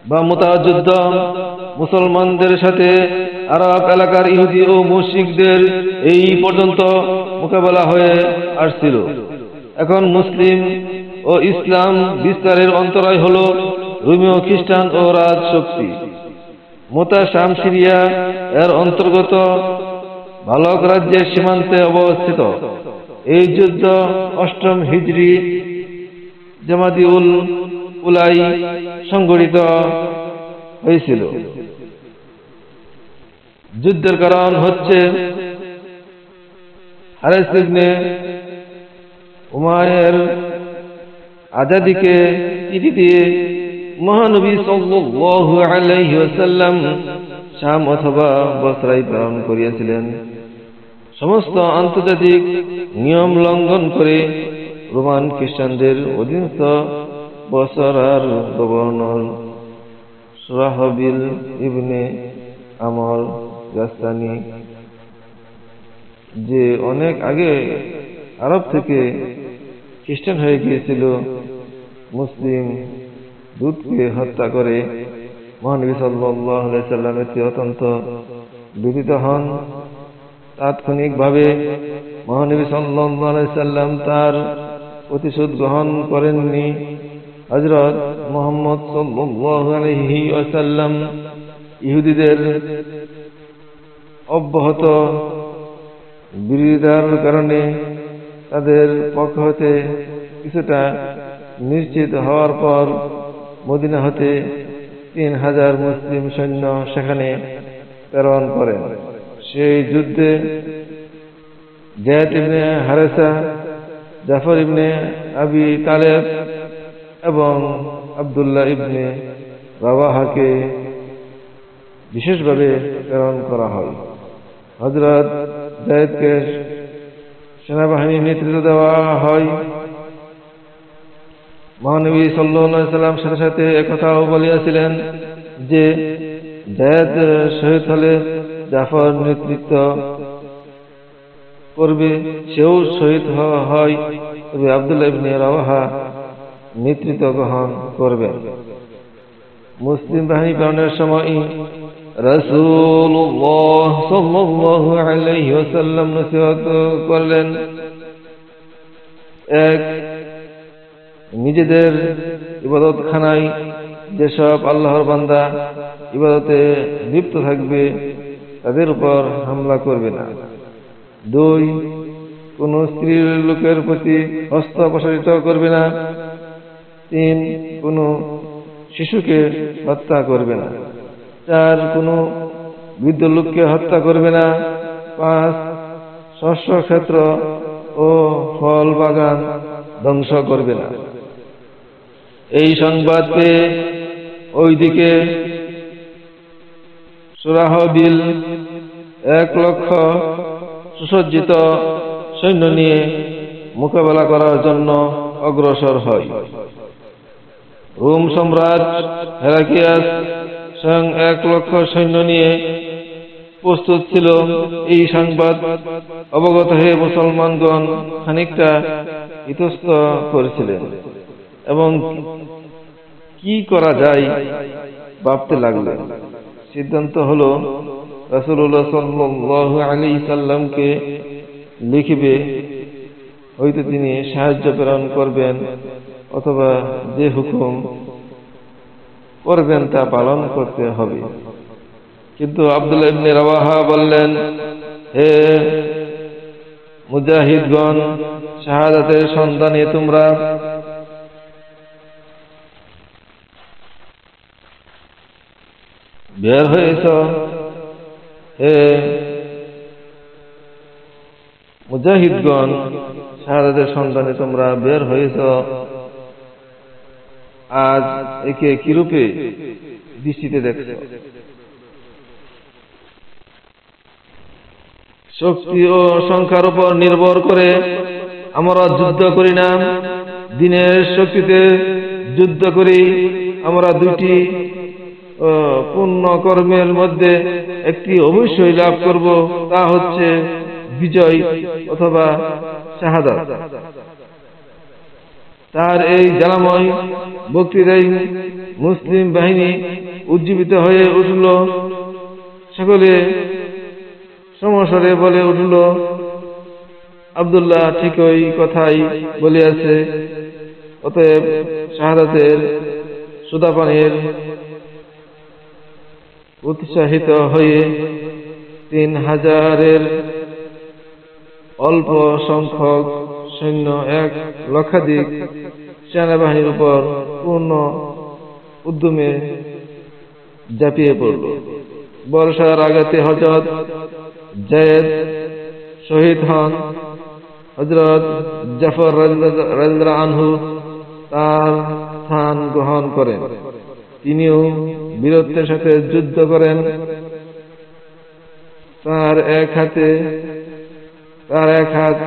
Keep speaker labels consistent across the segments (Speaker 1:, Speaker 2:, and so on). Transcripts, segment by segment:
Speaker 1: বা মুতা যুদ্ধ মুসলমানদের সাথে আরব এলাকার ইহুদি ও মুশরিকদের এই পর্যন্ত মোকাবেলা হয়ে আসছিল। এখন মুসলিম ও ইসলাম বিস্তারের অন্তরায় হল রোমীয় খ্রিস্টান ও রাজ শক্তি। মুতা শাম সিরিয়া এর অন্তর্গত বালক রাজ্যের সীমান্তে অবস্থিত। এই যুদ্ধ ৮ম হিজরি জামাদিউল উলাই সংঘটিত হয়েছিল। যুদ্ধের কারণ হচ্ছে হারেস ইবনে উমাইর আজাদিকে চিঠি দিয়ে মহানবী সাল্লাল্লাহু আলাইহি ওয়াসাল্লাম শাম অথবা বসরায় প্রেরণ করিয়াছিলেন। সমস্ত আন্তর্জাতিক নিয়ম লঙ্ঘন করে রোমান খ্রিস্টানদের অধীনস্থ বসরার গভর্নর সুরাহবিল ইবনে আমর গাসসানি, যে অনেক আগে আরব থেকে খ্রিস্টান হয়ে গিয়েছিল, মুসলিম দূতকে হত্যা করে মহানবী সাল্লাল্লাহু আলাইহি ওয়াসাল্লামের অত্যন্ত ব্যথিত হন। তাৎক্ষণিকভাবে মহানবী সাল্লাল্লাহু আলাইহি ওয়াসাল্লাম তার প্রতিশোধ গ্রহণ করেননি। হযরত মুহাম্মদ সাল্লাল্লাহু আলাইহি ওয়াসাল্লাম ইহুদিদের অব্যাহত বিরোধিতার কারণে তাদের পক্ষ হতে কিছুটা নিশ্চিত হওয়ার পর মদিনা হতে ৩,০০০ মুসলিম সৈন্য সেখানে প্রেরণ করেন। সেই যুদ্ধে যায়েদ ইবনে হারেসা, জাফর ইবনে আবি তালেব এবং আব্দুল্লাহ ইবনে রাওয়াহাকে বিশেষভাবে প্রেরণ করা হয়। হযরত যায়েদকে সেনাবাহিনীর নেতৃত্ব দেওয়া হয়। মহানবী সাল্লাল্লাহু আলাইহি ওয়াসাল্লাম সাথে সাথে একথাও বলিয়াছিলেন যে যায়েদ শহীদ হলে জাফর নেতৃত্ব করবে, সেও শহীদ হয়, তবে আব্দুল্লাহ ইবনে রাওয়াহা নেতৃত্ব গ্রহণ করবেন। মুসলিম বাহিনী প্রেরণের সময় রাসূলুল্লাহ সাল্লাল্লাহু আলাইহি ওয়াসাল্লাম নসিহত করলেন, এক, নিজেদের ইবাদতখানায় যেসব আল্লাহর বান্দা ইবাদতে লিপ্ত থাকবে তাদের উপর হামলা করবে না। ২, কোন স্ত্রী লোকের প্রতি হস্ত প্রসারিত করবে না। ৩, কোন শিশুকে হত্যা করবে না। ৪, কোন বৃদ্ধ লোককে হত্যা করবে না। ৫, শস্য ক্ষেত্র ও ফল বাগান ধ্বংস করবে না। এই সংবাদ পেয়ে ওইদিকে সুরাহবিল ১,০০,০০০ সুসজ্জিত সৈন্য নিয়ে মোকাবেলা করার জন্য অগ্রসর হয়। রোম সম্রাট হেরাক্লিয়াস স্বয়ং ১,০০,০০০ সৈন্য নিয়ে প্রস্তুত ছিল। এই সংবাদ অবগত হয়ে মুসলমানগণ খানিকটা ইতস্ত করেছিলেন এবং কি করা যায় ভাবতে লাগলেন। সিদ্ধান্ত হলো রাসূলুল্লাহ সাল্লাল্লাহু আলাইহি সাল্লামকে লিখিবে, হয়তো তিনি সাহায্য প্রেরণ করবেন অথবা যে হুকুম করবেন তা পালন করতে হবে। কিন্তু আব্দুল্লাহ ইবনে রাওয়াহা বললেন, হে মুজাহিদগণ, শাহাদাতের সন্ধানে তোমরা বের হয়েছ। হে মুজাহিদগণ, শাহাদাতের সন্ধানে তোমরা বের হয়েছ। আজ একে কিরূপে দৃষ্টিতে দেখছ? শক্তি ও সংখ্যার উপর নির্ভর করে আমরা যুদ্ধ করি না, দিনের শক্তিতে যুদ্ধ করি। আমরা দুইটি পূর্ণ কর্মের মধ্যে একটি অবশ্যই লাভ করব, তা হচ্ছে বিজয় অথবা শাহাদাত। তার এই জ্বালাময় বক্তৃতায় মুসলিম বাহিনী উজ্জীবিত হয়ে উঠল। সকলে সমস্বরে বলে উঠল, আব্দুল্লাহ ঠিকই কথাই বলিয়াছে। অতএব শাহাদাতের সুদাপানের উৎসাহিত হয়ে 3000-এর অল্প সংখ্যক সৈন্য 1 লক্ষাধিক সেনাবাহিনীর উপর পূর্ণ উদ্যমে ঝাঁপিয়ে পড়ল। বর্ষার আঘাতে হযরত যায়েদ শহীদ হন। হযরত জাফর রাদিয়াল্লাহু আনহু তার স্থান গ্রহণ করেন। তিনিও বীরত্বের সাথে যুদ্ধ করেন। তার এক হাত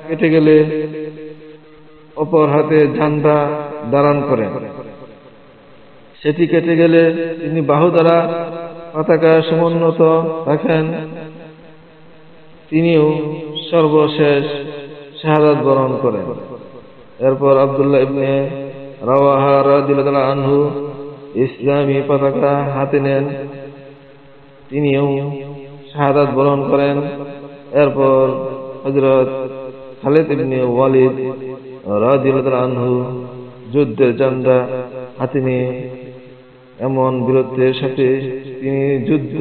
Speaker 1: কেটে গেলে অপর হাতে ঝান্ডা ধারণ করেন। সেটি কেটে গেলে তিনি বাহু দ্বারা পতাকা সমুন্নত রাখেন। তিনিও সর্বশেষ শাহাদাত বরণ করেন। এরপর আব্দুল্লাহ ইবনে রাওয়াহা রাদিয়াল্লাহু আনহু ইসলামী পতাকা হাতে নেন। তিনিও শাহাদাত বরণ করেন। এরপর হযরত খালিদ ইবনে ওয়ালিদ রাদিয়াল্লাহু আনহু যুদ্ধের ঝান্ডা হাতে নিয়ে এমন বীরত্বের সাথে তিনি যুদ্ধ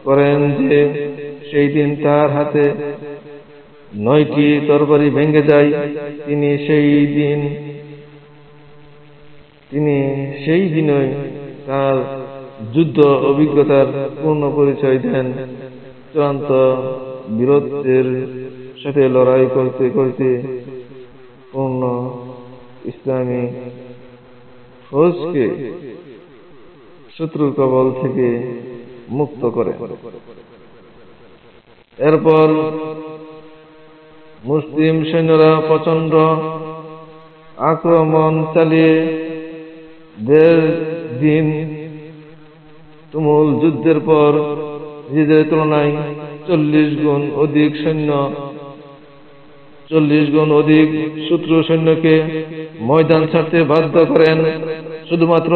Speaker 1: করেন যে সেই দিন তার হাতে 9টি তরবারি ভেঙে যায়। তিনি সেই দিনই তার যুদ্ধ অভিজ্ঞতার পূর্ণ পরিচয় দেন। চূড়ান্ত বীরত্বের সাথে লড়াই করতে করতে পূর্ণ ইসলামী ফৌজকে শত্রুর কবল থেকে মুক্ত করে। এরপর মুসলিম সৈন্যরা প্রচন্ড আক্রমণ চালিয়ে 1.5 দিন তুমুল যুদ্ধের পর নিজেদের তুলনায় 40 গুণ অধিক শত্রু সৈন্যকে ময়দান ছাড়তে বাধ্য করেন। শুধুমাত্র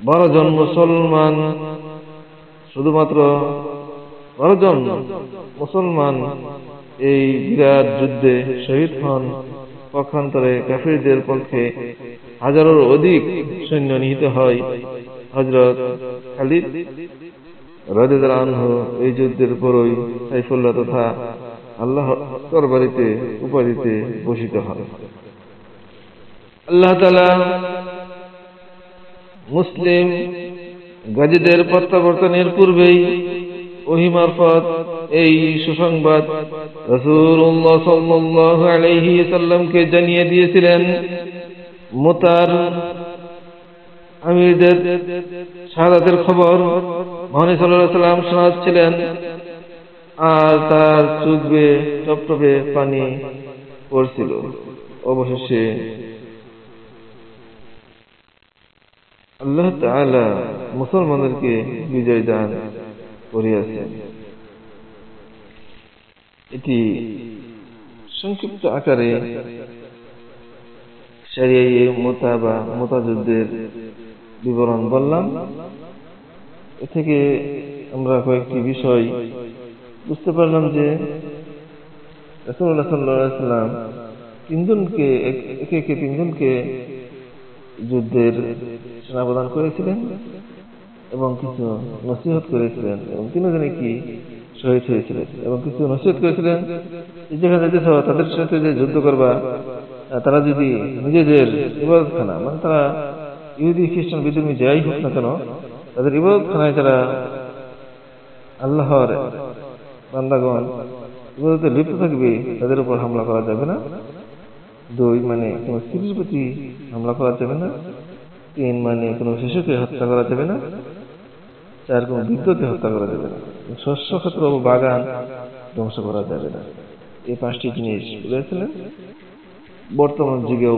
Speaker 1: 12 জন মুসলমান এই বিরাট যুদ্ধে শহীদ হন। পক্ষান্তরে কাফিরদের পক্ষে হাজারের অধিক সৈন্য নিহত হয়। হযরত খালিদ রাদিয়াল্লাহু আনহু এই যুদ্ধের পরই সাইফুল্লাহ তথা আল্লাহ দরবারিতে উপাধিতে ভূষিত হন। আল্লাহ তাআলা মুসলিম গাজীদের প্রত্যাবর্তনের পূর্বেই ওহী মারফত এই সুসংবাদ রাসূলুল্লাহ সাল্লাল্লাহু আলাইহি সাল্লামকে জানিয়ে দিয়েছিলেন। মুতার আমিরদের শাহাদাতের খবর মহানবী সাল্লাল্লাহু আলাইহি সাল্লাম শোনাচ্ছিলেন, আর তার চোখ বেয়ে টপটপে পানি পড়ছিল। অবশেষে আল্লাহ তাআলা মুসলমানদেরকে বিজয় দান করিয়াছেন। এটি সংক্ষিপ্ত আকারে শরিয়ায়ে মুতা যুদ্ধের বিবরণ বললাম। এ থেকে আমরা কয়েকটি বিষয় বুঝতে পারলাম যে রাসূলুল্লাহ সাল্লাল্লাহু আলাইহি ওয়াসাল্লাম তিনজনকে যুদ্ধের সেনা প্রদান করেছিলেন এবং কিছু নসিহত করেছিলেন, এবং তিনজনে কি শহীদ হয়েছিলেন এবং কিছু নসিহত করেছিলেন যেখানে যেতেছ তাদের সাথে যে যুদ্ধ করবা, তারা যদি নিজেদের ইবাদতখানা, মানে তারা ইহুদি খ্রিস্টান বিধর্মী যাই হোক না কেন, তাদের ইবাদতখানায় যারা আল্লাহর বান্দাগণ ইবাদতে লিপ্ত থাকবে তাদের উপর হামলা করা যাবে না। 2 মানে কোনো স্ত্রীর প্রতি হামলা করা যাবে না। 3 মানে কোনো শিশুকে হত্যা করা যাবে না। 4 কোনো বৃদ্ধকে হত্যা করা যাবে না। শস্য ক্ষেত্র ও বাগান ধ্বংস করা যাবে না। এই 5টি জিনিস বলেছিলেন। বর্তমান যুগেও